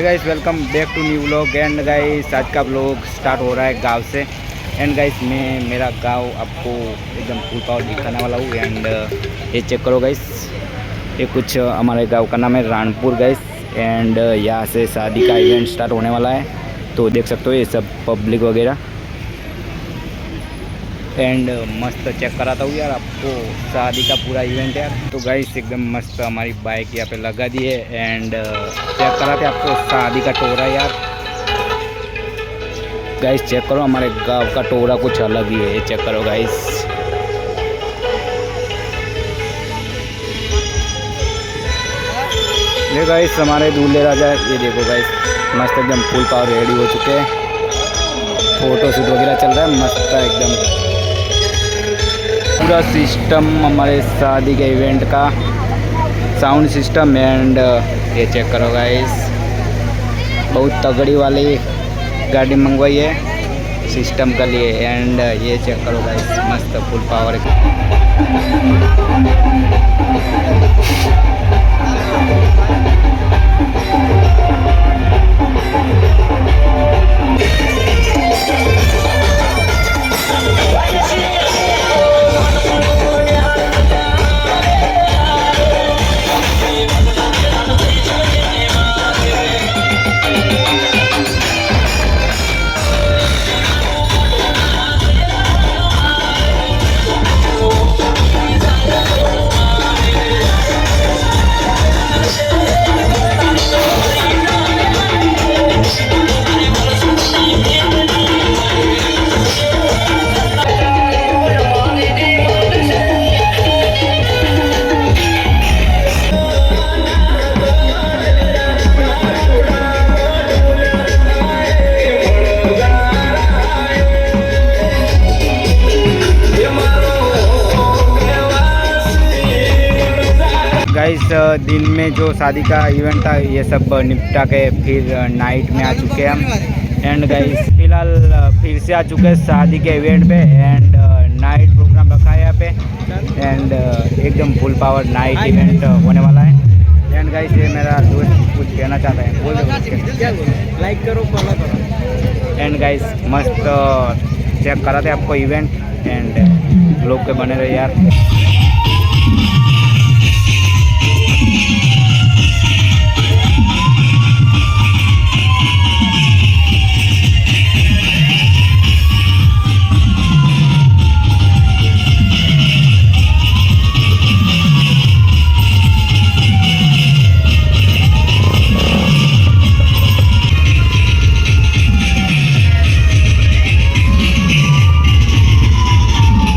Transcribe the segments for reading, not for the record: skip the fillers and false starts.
Guys welcome back to new vlog. And guys आज का vlog start हो रहा है गांव से। एंड गाइस मैं मेरा गांव आपको एकदम फुल पावर दिखाने वाला हूँ। एंड ये चेक करो गाइस, ये कुछ हमारे गांव का नाम है रानपुर गाइस। एंड यहाँ से शादी का इवेंट स्टार्ट होने वाला है, तो देख सकते हो ये सब पब्लिक वगैरह। एंड मस्त चेक कराता हूँ यार आपको शादी का पूरा इवेंट यार। तो गाइस एकदम मस्त हमारी बाइक यहाँ पे लगा दी है। एंड चेक कराते आपको शादी का टोरा यार। गाइस चेक करो, हमारे गांव का टोरा कुछ अलग ही है, ये चेक करो गाइस। ये गाइस हमारे दूल्हे राजा, ये देखो गाइस मस्त एकदम फुल पावर रेडी हो चुके हैं। फोटो शूट वगैरह चल रहा है मस्त एकदम। पूरा सिस्टम हमारे शादी के इवेंट का साउंड सिस्टम। एंड ये चेक करो गाइस, बहुत तगड़ी वाली गाड़ी मंगवाई है सिस्टम के लिए। एंड ये चेक करो गाइस मस्त फुल पावर। गाइस दिन में जो शादी का इवेंट था ये सब निपटा के फिर नाइट में आ चुके हैं हम। एंड गाइस फिलहाल फिर से आ चुके हैं शादी के इवेंट पे। एंड नाइट प्रोग्राम रखा है यहाँ पे। एंड एकदम फुल पावर नाइट इवेंट होने वाला है। एंड गाइस ये मेरा दोस्त कुछ कहना चाहता है, बोल दो। लाइक करो, फॉलो करो। एंड गाइस मस्त चेक कराते आपको इवेंट। एंड लोग के बने रहे यार।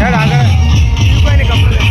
यार आगे कोई नहीं कपड़े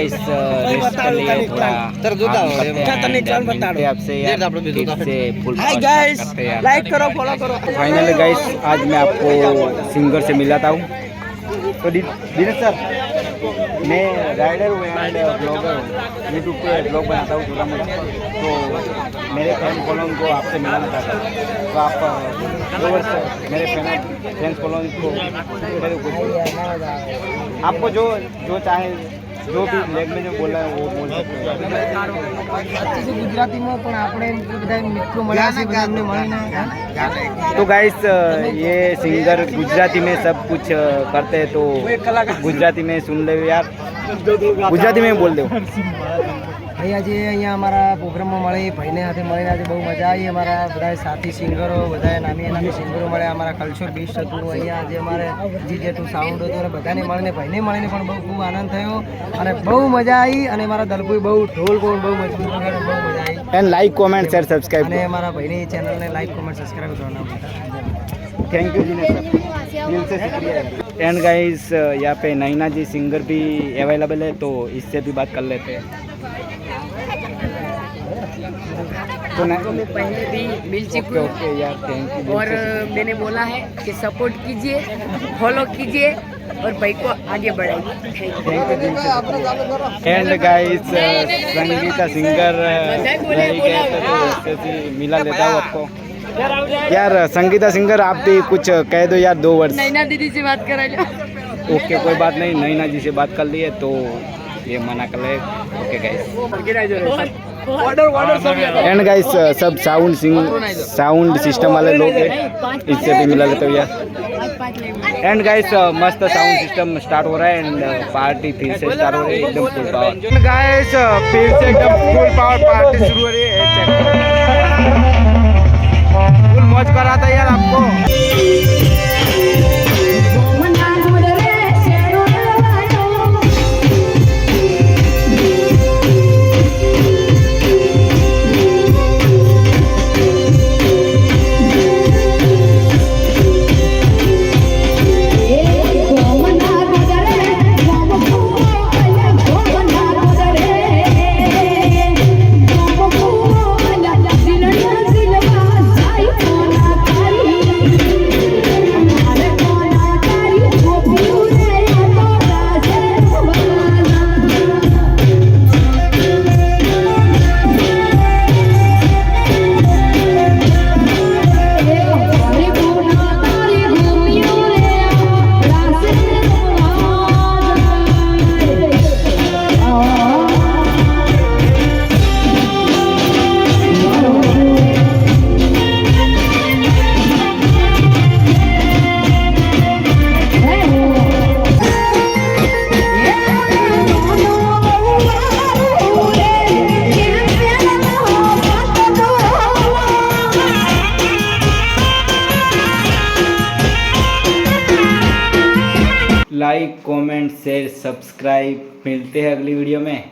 गाइस रेस्ट कर लिए थोड़ा आपसे हाय गाइस, लाइक करो, फॉलो करो। फाइनली गाइस आज मैं आपको सिंगर से मिलाता हूँ। तो दिनेश सर, मैं राइडर हूँ एंड ब्लॉगर हूँ, यूट्यूब पे ब्लॉग बनाता हूँ छोटा मोटा। तो मेरे फैन फॉलोइंग को आपसे मिलाना चाहता हूँ। तो आप मेरे फैन फॉलोइंग को आपको जो जो चाहे जो भी लैंग्वेज में बोलना है वो बोल सकते हैं। ગુજરાતીમાં પણ આપણે બધા મિત્રો મળ્યા છે, બધા અમને મળીને तो गाइस ये सिंगर गुजराती में सब कुछ करते हैं, तो गुजराती में सुन ले यार, गुजराती में बोल दो। અહીંયા જે અહીંયા અમારા પ્રોગ્રામમાં મળે ભાઈને સાથે મળીને આજે બહુ મજા આવી। અમારા બધા સાથી સિંગરો, બધા નામી નામી સિંગરો મળે, અમારા કલ્ચર બીસ્ટ હતું અહીંયા આજે અમારે જે સાઉન્ડ હતો અને બધાને મળીને ભાઈને મળીને પણ બહુ ખૂબ આનંદ થયો અને બહુ મજા આવી। અને મારા દલપુઈ બહુ ઢોલ કોણ બહુ મજબૂત વગેરે બહુ મજા આવી। And like comment share subscribe અને અમારા ભાઈની ચેનલને લાઈક કોમેન્ટ સબસ્ક્રાઈબ કરવાના ભૂલતા। थैंक यू दिनेश सर, दिल से शुक्रिया। एंड गाइस यहाँ पे नैना जी सिंगर भी अवेलेबल है, तो इससे भी बात कर लेते हैं। तो मैं पहले भी मिल चुकी हूँ ओके यार, थैंक यू। और मैंने बोला है कि सपोर्ट कीजिए, फॉलो कीजिए और भाई को आगे बढ़ाइए। एंड गाइस संगीता सिंगर रही गए थे, तो इससे भी मिला लेता हूँ आपको। यार संगीता सिंगर आप भी कुछ कह दो यार, 2 वर्ड। नैना दीदी से बात करा लो। ओके कोई बात नहीं, नैना जी से बात कर लिए तो ये मना कर ले। ओके गाइस एंड गाइस सब साउंड सिस्टम वाले लोग हैं, इससे भी मिला लेते हो यार। एंड गाइस मस्त साउंड सिस्टम स्टार्ट हो रहा है एंड पार्टी फिर से स्टार्ट हो रही है एकदम फुल पावर। गाइस फिर से एकदम फुल पावर पार्टी शुरू हो रही है, फुल मौज कराता है यार आपको। लाइक कमेंट शेयर सब्सक्राइब, मिलते हैं अगली वीडियो में।